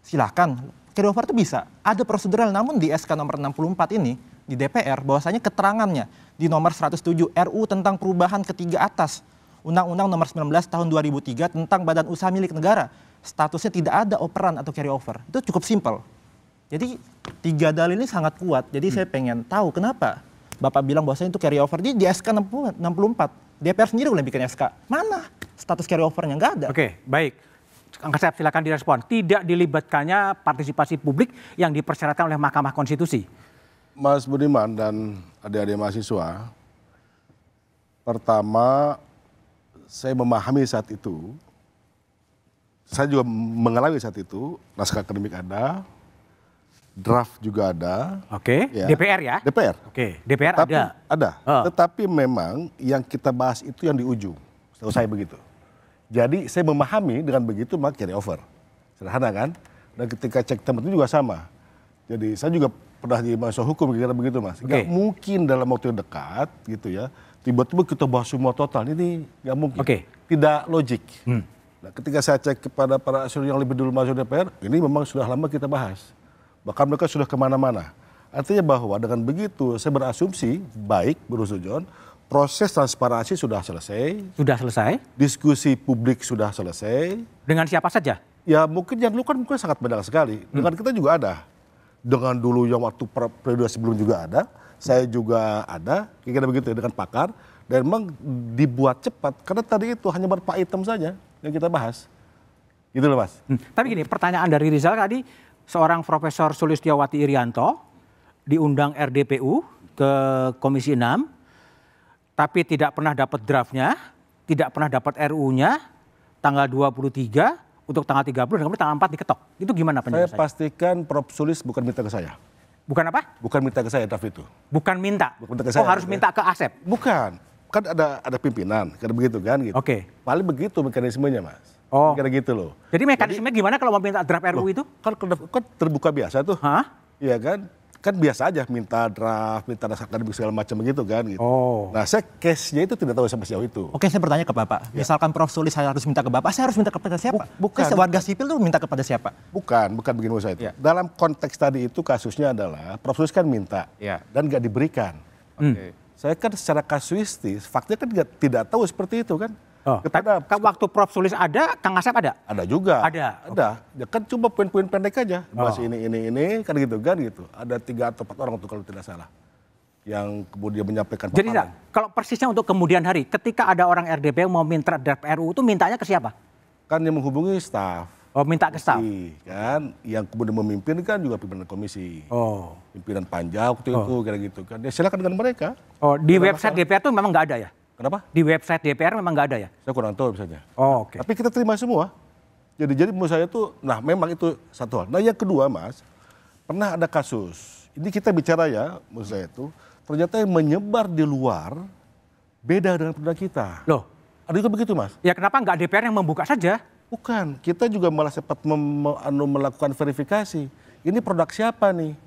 Silahkan, carry over itu bisa. Ada prosedural, namun di SK nomor 64 ini, di DPR, bahwasanya keterangannya di nomor 107 RU tentang perubahan ketiga atas Undang-Undang nomor 19 tahun 2003 tentang badan usaha milik negara. Statusnya tidak ada operan atau carry over. Itu cukup simpel. Jadi 3 dalil ini sangat kuat. Jadi saya pengen tahu kenapa Bapak bilang bahwasanya itu carry over di SK 64. DPR sendiri boleh bikin SK. Mana status carry over-nya? Nggak ada. Oke, baik. Kang Asep, silakan direspon. Tidak dilibatkannya partisipasi publik yang dipersyaratkan oleh Mahkamah Konstitusi. Mas Budiman dan adik-adik mahasiswa, pertama saya memahami saat itu, saya juga mengalami saat itu, naskah akademik ada, draft juga ada. Oke, ya. DPR ya? DPR. Oke, DPR Tetapi, ada. Ada, tetapi memang yang kita bahas itu yang di ujung, setahu saya begitu. Jadi saya memahami dengan begitu maka carry over. Sederhana kan? Dan ketika cek tempat itu juga sama. Jadi saya juga pernah jadi mahasiswa hukum kira-kira begitu Mas. Nggak mungkin dalam waktu yang dekat gitu ya, tiba-tiba kita bahas semua total, ini nggak mungkin. Tidak logik. Nah, ketika saya cek kepada para asesor yang lebih dulu masuk DPR, ini memang sudah lama kita bahas. Bahkan mereka sudah kemana-mana. Artinya bahwa dengan begitu saya berasumsi baik Bro Sujon, proses transparansi sudah selesai. Sudah selesai. Diskusi publik sudah selesai. Dengan siapa saja? Ya mungkin yang dulu kan mungkin sangat banyak sekali. Dengan kita juga ada. Dengan dulu yang waktu periode sebelum juga ada. Saya juga ada. Kira-kira begitu ya, dengan pakar. Dan memang dibuat cepat. Karena tadi itu hanya beberapa item saja yang kita bahas. Gitu loh Mas. Tapi gini, pertanyaan dari Rizal tadi, seorang Profesor Sulistiawati Irianto diundang RDPU ke Komisi 6, tapi tidak pernah dapat draftnya, tidak pernah dapat RU-nya, tanggal 23, untuk tanggal 30, dan kemudian tanggal 4 diketok. Itu gimana penjelasannya? Saya pastikan Prof. Sulis bukan minta ke saya. Bukan apa? Bukan minta ke saya draft itu. Bukan minta? Bukan minta ke saya. Oh harus minta ke Asep? Bukan. Kan ada pimpinan, karena begitu kan gitu. Oke. Paling begitu mekanismenya Mas. Oh. Kira gitu loh. Jadi mekanismenya gimana kalau mau minta draft RU itu? Kan terbuka biasa tuh. Hah? Iya kan? Kan biasa aja minta draft, minta naskah akademik segala macam begitu kan gitu. Oh. Nah saya case-nya itu tidak tahu sampai sejauh itu. Oke, saya bertanya ke Bapak. Misalkan Prof. Sulis saya harus minta ke Bapak, saya harus minta kepada siapa? Bukan. Saya warga sipil tuh minta kepada siapa? Bukan begini maksud saya itu. Dalam konteks tadi itu kasusnya adalah Prof. Sulis kan minta dan nggak diberikan. Saya kan secara kasuistis, faktanya kan tidak tahu seperti itu kan. Waktu Prof. Sulis ada, Kang Asep ada? Ada juga. Ada. Ya kan cuma poin-poin pendek aja. Bahas ini kan gitu. Ada 3 atau 4 orang tuh kalau tidak salah. Yang kemudian menyampaikan paparan. Jadi kalau persisnya untuk kemudian hari, ketika ada orang RDP yang mau minta draft RU itu mintanya ke siapa? Kan yang menghubungi staf. Oh, minta ke staf. Kan yang kemudian memimpin kan juga pimpinan komisi. Oh. Pimpinan panja waktu itu kira gitu kan. Ya silakan dengan mereka. Oh, di website DPR tuh memang nggak ada ya? Kenapa? Di website DPR memang nggak ada ya? Saya kurang tahu misalnya. Oh, oke. Tapi kita terima semua. Jadi menurut saya tuh, nah memang itu satu hal. Nah yang kedua Mas, pernah ada kasus. Ini kita bicara ya, menurut saya itu, ternyata yang menyebar di luar beda dengan produk kita. Loh? Ada juga begitu Mas? Ya kenapa nggak DPR yang membuka saja? Bukan, kita juga malah sempat melakukan verifikasi. Ini produk siapa nih?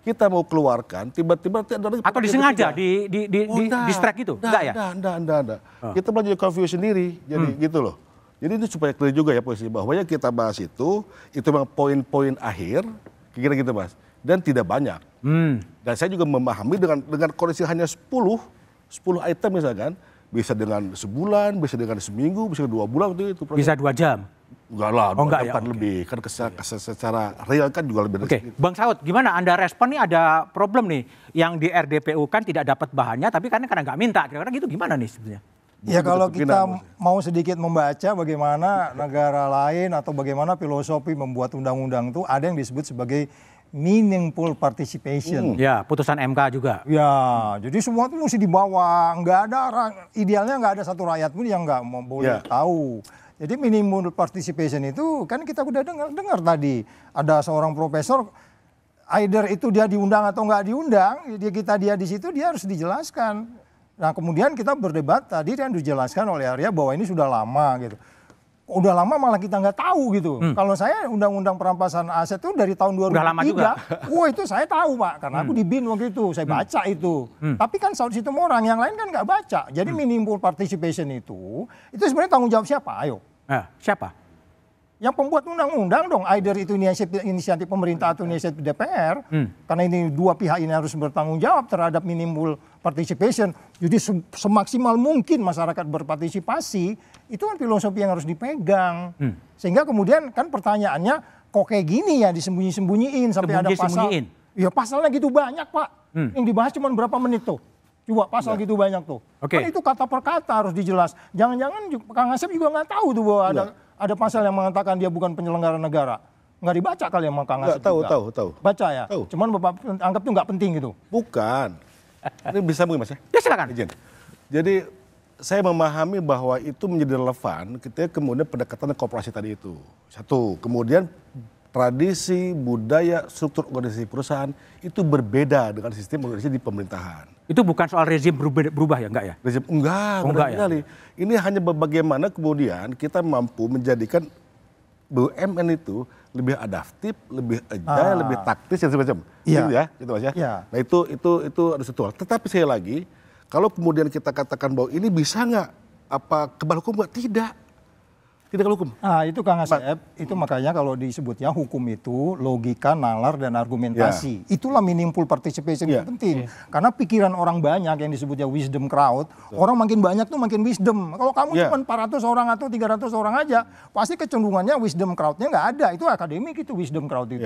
Kita mau keluarkan, tiba-tiba atau disengaja di strike itu? Enggak ya? Enggak. Kita malah jadi confuse sendiri, jadi gitu loh. Jadi ini supaya clear juga ya posisi bahwa yang kita bahas itu memang poin-poin akhir, kira-kira gitu Mas. Dan tidak banyak. Dan saya juga memahami dengan kondisi hanya 10 item misalkan, bisa dengan sebulan, bisa dengan seminggu, bisa 2 bulan itu. Bisa 2 jam? Enggak lah, enggak ya? Lebih. Kan secara real kan juga lebih dari Bang Saud, gimana Anda respon nih ada problem nih, yang di RDPU kan tidak dapat bahannya, tapi karena nggak minta, kira-kira gitu gimana nih sebenarnya? Ya kalau kita mau sedikit membaca bagaimana negara lain atau bagaimana filosofi membuat undang-undang itu, ada yang disebut sebagai meaningful participation. Ya, putusan MK juga. Ya, jadi semua itu mesti dibawa, idealnya nggak ada satu rakyat pun yang nggak boleh tahu. Jadi minimum participation itu kan kita udah dengar tadi, ada seorang profesor, either itu dia diundang atau nggak diundang, dia di situ dia harus dijelaskan. Nah kemudian kita berdebat tadi kan dijelaskan oleh Arya bahwa ini sudah lama gitu. Udah lama malah kita nggak tahu gitu. Kalau saya undang-undang perampasan aset itu dari tahun 2003. Udah lama juga. Wah itu saya tahu Pak, karena aku di BIN waktu itu, saya baca itu. Tapi kan Saud Situmorang, yang lain kan nggak baca. Jadi meaningful participation itu sebenarnya tanggung jawab siapa? Ayo. Siapa? Yang pembuat undang-undang dong, either itu inisiatif pemerintah atau inisiatif DPR. Karena ini dua pihak ini harus bertanggung jawab terhadap minimal participation. Jadi semaksimal mungkin masyarakat berpartisipasi, itu kan filosofi yang harus dipegang. Sehingga kemudian kan pertanyaannya, kok kayak gini ya disembunyi-sembunyiin sampai ada pasal. Ya pasalnya gitu banyak Pak. Yang dibahas cuma berapa menit tuh. Coba pasal gitu banyak tuh. Kan itu kata per kata harus dijelas. Jangan-jangan Kang Asep juga nggak tahu tuh bahwa ada pasal yang mengatakan dia bukan penyelenggara negara. Nggak dibaca kali sama Kang Asep juga. Tahu. Baca ya? Cuman Bapak anggap itu nggak penting gitu. Bukan. Ini bisa mungkin Mas ya? Ya silakan. Izin. Jadi saya memahami bahwa itu menjadi relevan ketika kemudian pendekatan korporasi tadi itu. Satu, kemudian tradisi, budaya, struktur organisasi perusahaan itu berbeda dengan sistem organisasi di pemerintahan. Itu bukan soal rezim berubah ya, enggak ya? Rezim enggak ya? Ini hanya bagaimana kemudian kita mampu menjadikan BUMN itu lebih adaptif, lebih agile, lebih taktis dan semacam. Iya. Gitu ya, gitu Mas ya. Iya. Nah itu harus betul. Tetapi sekali lagi, kalau kemudian kita katakan bahwa ini bisa nggak kebal hukum nggak? Tidak kalau hukum. Nah itu Kang Asep, itu makanya kalau disebutnya hukum itu logika, nalar, dan argumentasi. Itulah meaningful participation yang penting. Karena pikiran orang banyak yang disebutnya wisdom crowd, orang makin banyak tuh makin wisdom. Kalau kamu cuma 400 orang atau 300 orang aja, pasti kecenderungannya wisdom crowd-nya nggak ada. Itu akademik itu wisdom crowd itu.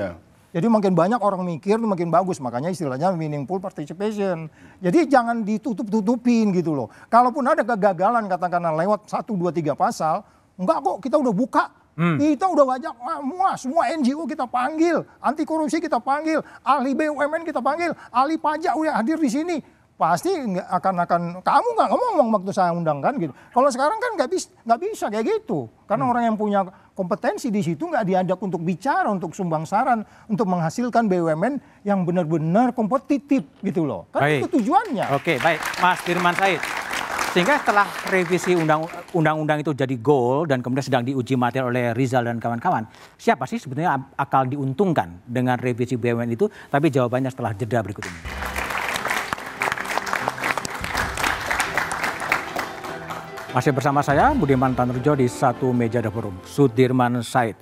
Jadi makin banyak orang mikir makin bagus, makanya istilahnya meaningful participation. Jadi jangan ditutup-tutupin gitu loh. Kalaupun ada kegagalan katakanlah lewat 1, 2, 3 pasal, enggak kok, kita udah buka. Kita udah ngajak semua NGO kita panggil, anti korupsi kita panggil, ahli BUMN kita panggil, ahli pajak udah hadir di sini. Pasti akan kamu nggak ngomong waktu saya undang kan gitu. Kalau sekarang kan nggak bisa kayak gitu. Karena orang yang punya kompetensi di situ nggak diajak untuk bicara, untuk sumbang saran, untuk menghasilkan BUMN yang benar-benar kompetitif gitu loh. Kan itu tujuannya. Oke, baik. Mas Dirman Said. Sehingga setelah revisi undang-undang itu jadi goal dan kemudian sedang diuji materi oleh Rizal dan kawan-kawan, siapa sih sebetulnya akal diuntungkan dengan revisi BUMN itu? Tapi jawabannya setelah jeda berikut ini. Masih bersama saya Budiman Tanurjo di satu meja The Forum, Sudirman Said.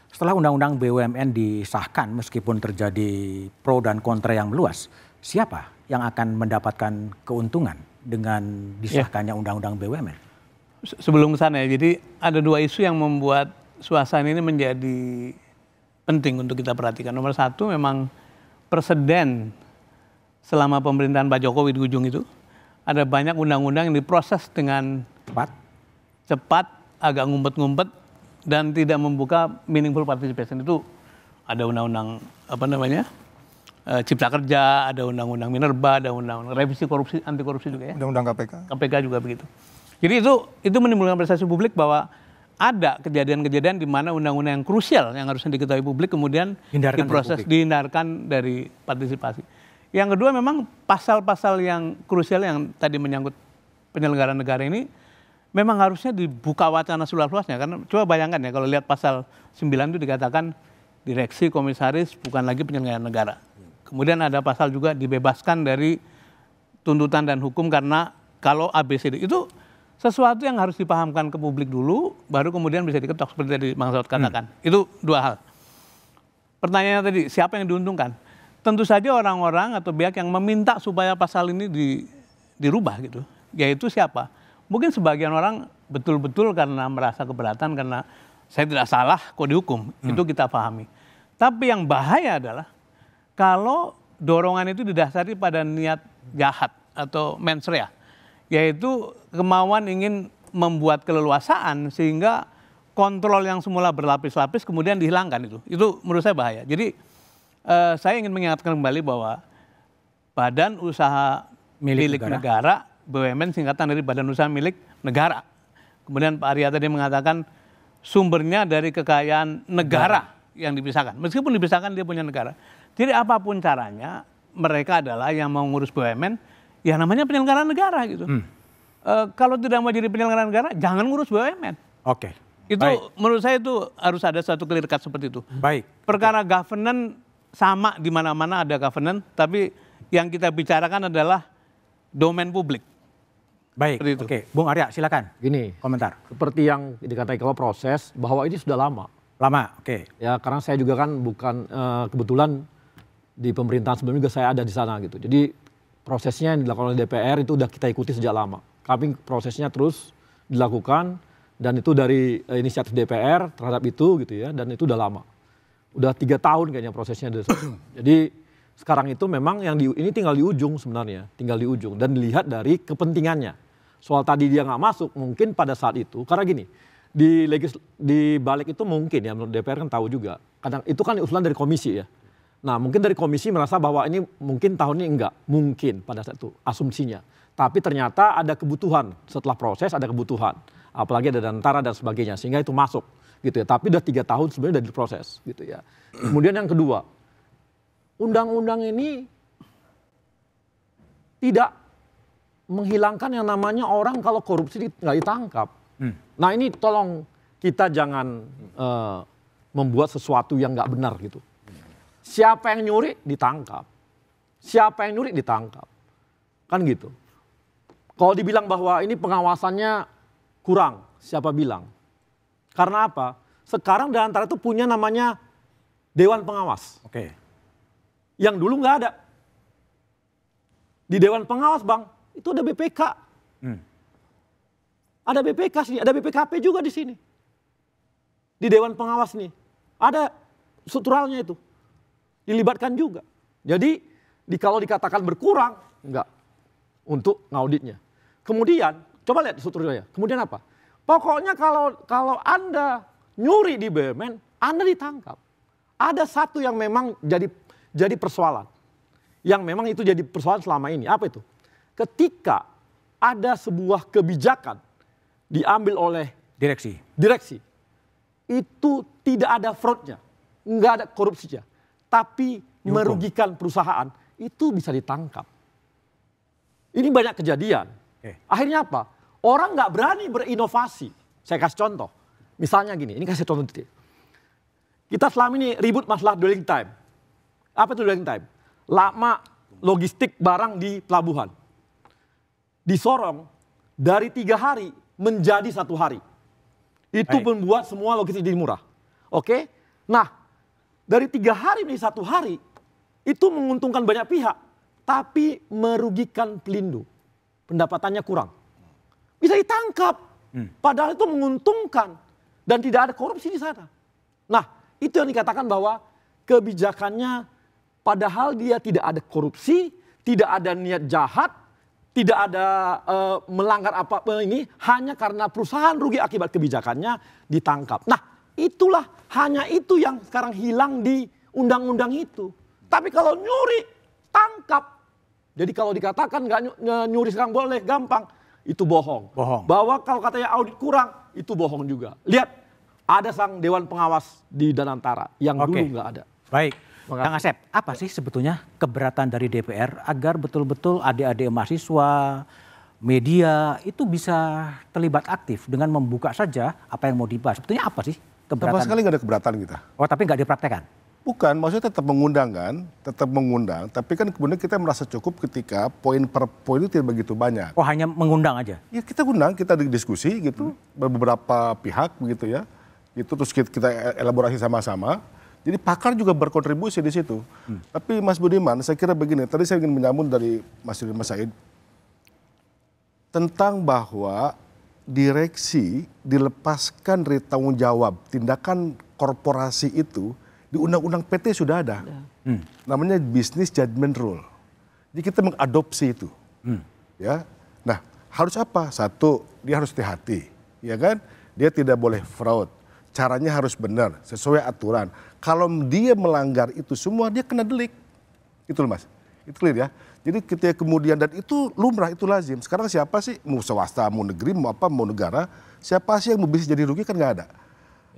Setelah undang-undang BUMN disahkan meskipun terjadi pro dan kontra yang meluas, siapa yang akan mendapatkan keuntungan dengan disahkannya undang-undang BUMN? Sebelum ke sana ya, jadi ada dua isu yang membuat suasana ini menjadi penting untuk kita perhatikan. Nomor satu memang presiden selama pemerintahan Pak Jokowi di ujung itu, ada banyak undang-undang yang diproses dengan cepat, agak ngumpet-ngumpet, dan tidak membuka meaningful participation. Itu ada undang-undang Cipta Kerja, ada undang-undang Minerba, ada undang-undang revisi korupsi, anti korupsi juga ya. Undang-undang KPK. KPK juga begitu. Jadi itu menimbulkan persepsi publik bahwa ada kejadian-kejadian di mana undang-undang yang krusial yang harusnya diketahui publik kemudian dihindarkan dari partisipasi. Yang kedua memang pasal-pasal yang krusial yang tadi menyangkut penyelenggaraan negara ini memang harusnya dibuka wacana seluas-luasnya. Karena coba bayangkan ya kalau lihat pasal 9 itu dikatakan direksi komisaris bukan lagi penyelenggaraan negara. Kemudian ada pasal juga dibebaskan dari tuntutan dan hukum karena kalau ABCD itu sesuatu yang harus dipahamkan ke publik dulu baru kemudian bisa diketok seperti tadi Bang Saud katakan. Itu dua hal. Pertanyaannya tadi siapa yang diuntungkan? Tentu saja orang-orang atau pihak yang meminta supaya pasal ini dirubah gitu. Yaitu siapa? Mungkin sebagian orang betul-betul karena merasa keberatan karena saya tidak salah kok dihukum. Itu kita pahami. Tapi yang bahaya adalah kalau dorongan itu didasari pada niat jahat atau mens rea. Yaitu kemauan ingin membuat keleluasaan sehingga kontrol yang semula berlapis-lapis kemudian dihilangkan itu. Itu menurut saya bahaya. Jadi saya ingin mengingatkan kembali bahwa Badan Usaha Milik Negara, BUMN singkatan dari Badan Usaha Milik Negara. Kemudian Pak Arya tadi mengatakan sumbernya dari kekayaan negara yang dipisahkan. Meskipun dipisahkan dia punya negara. Jadi apapun caranya mereka adalah yang mau ngurus BUMN ya namanya penyelenggara negara gitu. Kalau tidak mau jadi penyelenggara negara jangan ngurus BUMN. Oke. Itu menurut saya itu harus ada satu clear cut seperti itu. Baik. Perkara governance sama di mana-mana ada governance, tapi yang kita bicarakan adalah domain publik. Baik, oke. Bung Arya silakan. Gini, komentar. Seperti yang dikatakan kalau proses, bahwa ini sudah lama. Lama, oke. Ya karena saya juga kan bukan kebetulan di pemerintahan sebelumnya juga saya ada di sana gitu. Jadi prosesnya yang dilakukan oleh DPR itu udah kita ikuti sejak lama. Kami prosesnya terus dilakukan dan itu dari inisiatif DPR terhadap itu gitu ya, dan itu udah lama. Udah 3 tahun kayaknya prosesnya. Jadi Sekarang itu memang yang ini tinggal di ujung sebenarnya, tinggal di ujung dan dilihat dari kepentingannya. Soal tadi dia nggak masuk, mungkin pada saat itu, karena gini, di balik itu mungkin ya menurut DPR kan tahu juga, kadang itu kan usulan dari komisi ya. Nah mungkin dari komisi merasa bahwa ini mungkin tahun ini enggak, mungkin pada saat itu asumsinya. Tapi ternyata ada kebutuhan, setelah proses ada kebutuhan, apalagi ada Danantara dan sebagainya, sehingga itu masuk gitu ya. Tapi udah 3 tahun sebenarnya udah diproses gitu ya. Kemudian yang kedua, undang-undang ini tidak menghilangkan yang namanya orang kalau korupsi nggak ditangkap. Nah ini tolong kita jangan membuat sesuatu yang nggak benar gitu. Siapa yang nyuri ditangkap, siapa yang nyuri ditangkap, kan gitu. Kalau dibilang bahwa ini pengawasannya kurang, siapa bilang? Karena apa? Sekarang Danantara itu punya namanya Dewan Pengawas. Oke. Yang dulu nggak ada. Di Dewan Pengawas Bang, itu ada BPK. Ada BPK sini, ada BPKP juga di sini. Di Dewan Pengawas nih, ada strukturalnya itu. Dilibatkan juga. Jadi kalau dikatakan berkurang, enggak. Untuk ngauditnya. Kemudian, coba lihat strukturnya. Kemudian apa? Pokoknya kalau Anda nyuri di BUMN, Anda ditangkap. Ada satu yang memang jadi persoalan. Yang memang itu jadi persoalan selama ini. Apa itu? Ketika ada sebuah kebijakan diambil oleh direksi, itu tidak ada fraudnya, nggak ada korupsinya, tapi merugikan perusahaan, itu bisa ditangkap. Ini banyak kejadian. Akhirnya apa? Orang nggak berani berinovasi. Saya kasih contoh. Misalnya gini, ini kasih contoh detik. Kita selama ini ribut masalah dwelling time. Apa itu dwelling time? Lama logistik barang di pelabuhan. Di Sorong, dari 3 hari menjadi 1 hari. Itu membuat semua logistik jadi murah. Oke? Nah, dari 3 hari menjadi 1 hari, itu menguntungkan banyak pihak. Tapi merugikan Pelindo. Pendapatannya kurang. Bisa ditangkap. Padahal itu menguntungkan. Dan tidak ada korupsi di sana. Nah, itu yang dikatakan bahwa kebijakannya padahal dia tidak ada korupsi, tidak ada niat jahat, tidak ada melanggar apa ini, hanya karena perusahaan rugi akibat kebijakannya ditangkap. Nah, itulah hanya itu yang sekarang hilang di undang-undang itu. Tapi kalau nyuri, tangkap. Jadi kalau dikatakan nggak nyuri sekarang boleh, gampang, itu bohong. Bahwa kalau katanya audit kurang, itu bohong juga. Lihat, ada sang Dewan Pengawas di Danantara yang dulu nggak ada. Baik, Kang Asep, apa sih sebetulnya keberatan dari DPR agar betul-betul adik-adik mahasiswa, media itu bisa terlibat aktif dengan membuka saja apa yang mau dibahas. Sebetulnya apa sih keberatan? Sama sekali nggak ada keberatan kita. Oh, tapi nggak dipraktekkan? Bukan, maksudnya tetap mengundang kan, tetap mengundang. Tapi kan kemudian kita merasa cukup ketika poin per poin itu tidak begitu banyak. Oh, hanya mengundang aja? Ya kita undang, kita diskusi gitu, beberapa pihak begitu ya. Itu terus kita elaborasi sama-sama. Jadi pakar juga berkontribusi di situ. Tapi Mas Budiman, saya kira begini, tadi saya ingin menyambung dari Mas Said tentang bahwa direksi dilepaskan dari tanggung jawab tindakan korporasi itu di Undang-Undang PT sudah ada. Namanya Business Judgment Rule. Jadi kita mengadopsi itu. Ya. Nah, harus apa? Satu, dia harus hati-hati, ya kan? Dia tidak boleh fraud. Caranya harus benar, sesuai aturan. Kalau dia melanggar itu semua, dia kena delik. Itu loh Mas. Itu clear ya. Jadi ketika kemudian, dan itu lumrah, itu lazim. Sekarang siapa sih, mau swasta, mau negeri, mau apa, mau negara, siapa sih yang mau bisa jadi rugi kan nggak ada.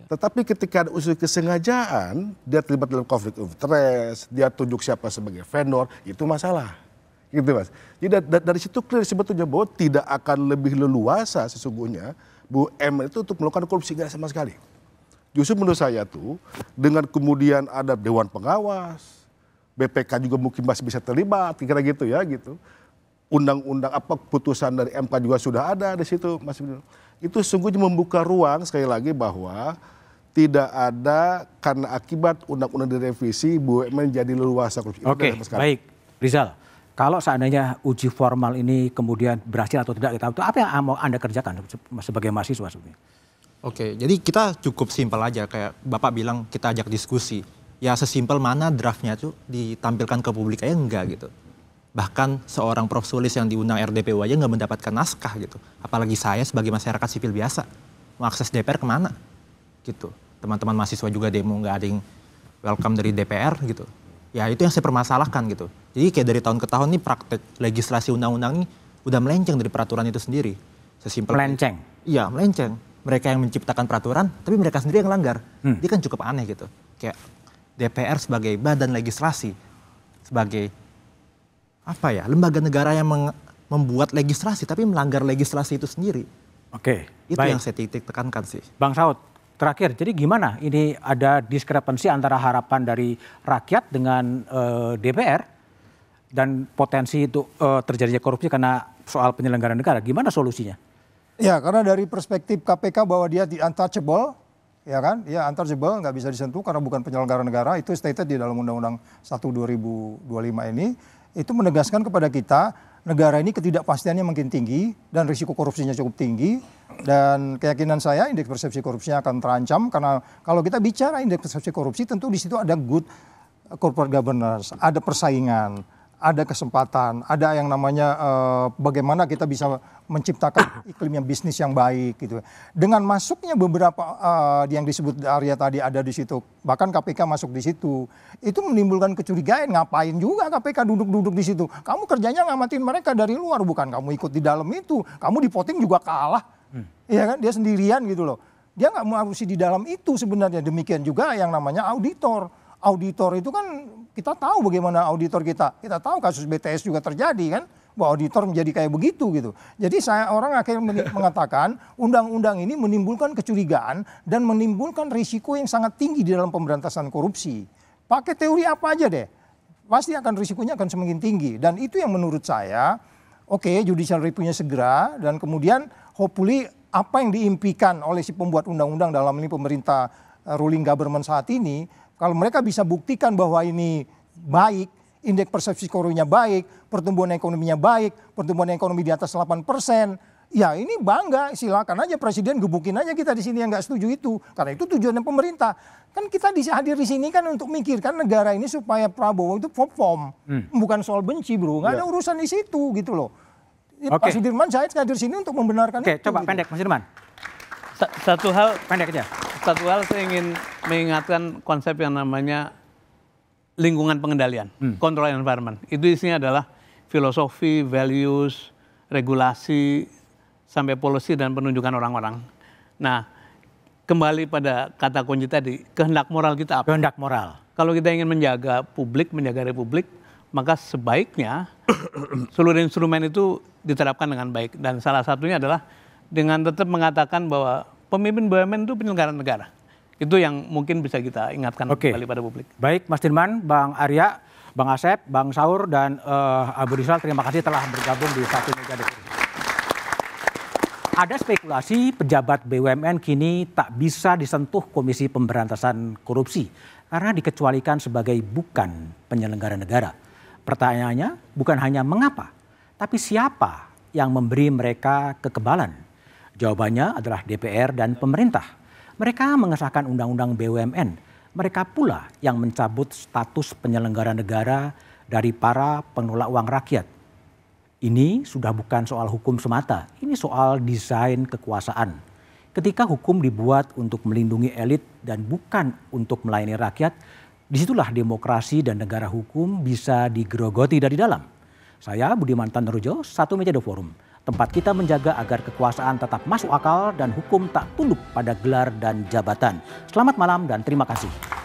Tetapi ketika ada unsur kesengajaan, dia terlibat dalam konflik of interest, dia tunjuk siapa sebagai vendor, itu masalah. Gitu Mas. Jadi dari situ clear sebetulnya bahwa tidak akan lebih leluasa sesungguhnya BUMN itu untuk melakukan korupsi, nggak sama sekali. Justru menurut saya tuh, dengan kemudian ada Dewan Pengawas, BPK juga mungkin masih bisa terlibat, kira-kira gitu ya gitu. Undang-undang apa putusan dari MK juga sudah ada di situ, Mas. Itu sungguhnya membuka ruang sekali lagi bahwa tidak ada karena akibat undang-undang direvisi BUMN jadi leluasa korupsi. Oke, baik. Rizal, kalau seandainya uji formal ini kemudian berhasil atau tidak, kita tahu, apa yang mau Anda kerjakan sebagai mahasiswa? Oke, jadi kita cukup simpel aja, kayak Bapak bilang kita ajak diskusi. ya sesimpel mana draftnya tuh ditampilkan ke publik aja enggak gitu. Bahkan seorang Prof. Sulis yang diundang RDPU aja nggak mendapatkan naskah gitu. Apalagi saya sebagai masyarakat sipil biasa, mau akses DPR kemana gitu. Teman-teman mahasiswa juga demo nggak ada yang welcome dari DPR gitu. Ya itu yang saya permasalahkan gitu. Jadi kayak dari tahun ke tahun nih praktek legislasi undang-undang ini udah melenceng dari peraturan itu sendiri. Sesimpel melenceng? Iya melenceng. Mereka yang menciptakan peraturan, tapi mereka sendiri yang melanggar. Ini kan cukup aneh gitu. Kayak DPR sebagai badan legislasi, sebagai apa ya, lembaga negara yang membuat legislasi tapi melanggar legislasi itu sendiri. Oke, itu baik. yang saya titik tekankan sih. Bang Saud, terakhir, jadi gimana ini ada diskrepensi antara harapan dari rakyat dengan DPR dan potensi itu terjadinya korupsi karena soal penyelenggaraan negara. Gimana solusinya? Ya, karena dari perspektif KPK bahwa dia untouchable, ya kan, ya untouchable, nggak bisa disentuh karena bukan penyelenggara negara, itu stated di dalam Undang-Undang 1/2025 ini. Itu menegaskan kepada kita negara ini ketidakpastiannya makin tinggi dan risiko korupsinya cukup tinggi, dan keyakinan saya indeks persepsi korupsinya akan terancam karena kalau kita bicara indeks persepsi korupsi tentu di situ ada good corporate governance, ada persaingan, ada kesempatan, ada yang namanya bagaimana kita bisa menciptakan iklim yang bisnis yang baik gitu. Dengan masuknya beberapa yang disebut Arya tadi ada di situ, bahkan KPK masuk di situ, itu menimbulkan kecurigaan. Ngapain juga KPK duduk-duduk di situ? Kamu kerjanya ngamatin mereka dari luar, bukan kamu ikut di dalam itu. Kamu di voting juga kalah, ya kan? Dia sendirian gitu loh. Dia nggak mengarusi di dalam itu sebenarnya. Demikian juga yang namanya auditor. Auditor itu kan kita tahu bagaimana auditor kita. Kita tahu kasus BTS juga terjadi kan, bahwa auditor menjadi kayak begitu gitu. Jadi orang akhirnya mengatakan undang-undang ini menimbulkan kecurigaan dan menimbulkan risiko yang sangat tinggi di dalam pemberantasan korupsi. Pakai teori apa aja deh, pasti akan risikonya akan semakin tinggi. Dan itu yang menurut saya, oke, judicial review-nya segera, dan kemudian hopefully apa yang diimpikan oleh si pembuat undang-undang dalam ini pemerintah ruling government saat ini, kalau mereka bisa buktikan bahwa ini baik, indeks persepsi korupsinya baik, pertumbuhan ekonominya baik, pertumbuhan ekonomi di atas 8%, ya ini bangga, silakan aja Presiden gebukin aja kita di sini yang nggak setuju itu, karena itu tujuannya pemerintah. Kan kita hadir di sini kan untuk mikirkan negara ini supaya Prabowo itu perform, bukan soal benci bro, nggak ada urusan di situ gitu loh. Pak Sudirman saya hadir di sini untuk membenarkan itu. Oke, coba gitu. pendek Mas Sudirman. Satu hal pendek aja. Satu hal saya ingin mengingatkan konsep yang namanya lingkungan pengendalian, control environment. Itu isinya adalah filosofi, values, regulasi, sampai policy dan penunjukan orang-orang. Nah, kembali pada kata kunci tadi, kehendak moral kita apa? Kehendak moral. Kalau kita ingin menjaga publik, menjaga republik, maka sebaiknya seluruh instrumen itu diterapkan dengan baik. Dan salah satunya adalah dengan tetap mengatakan bahwa pemimpin BUMN itu penyelenggara negara. Itu yang mungkin bisa kita ingatkan kembali pada publik. Baik, Mas Dirman, Bang Arya, Bang Asep, Bang Saur, dan Abu Rizal, terima kasih telah bergabung di satu meja diskusi. Ada spekulasi pejabat BUMN kini tak bisa disentuh Komisi Pemberantasan Korupsi karena dikecualikan sebagai bukan penyelenggara negara. Pertanyaannya bukan hanya mengapa, tapi siapa yang memberi mereka kekebalan? Jawabannya adalah DPR dan pemerintah. Mereka mengesahkan undang-undang BUMN. Mereka pula yang mencabut status penyelenggara negara dari para pengelola uang rakyat. Ini sudah bukan soal hukum semata, ini soal desain kekuasaan. Ketika hukum dibuat untuk melindungi elit dan bukan untuk melayani rakyat, disitulah demokrasi dan negara hukum bisa digerogoti dari dalam. Saya Budiman Tanrujo, Satu Meja The Forum. Tempat kita menjaga agar kekuasaan tetap masuk akal dan hukum tak tunduk pada gelar dan jabatan. Selamat malam dan terima kasih.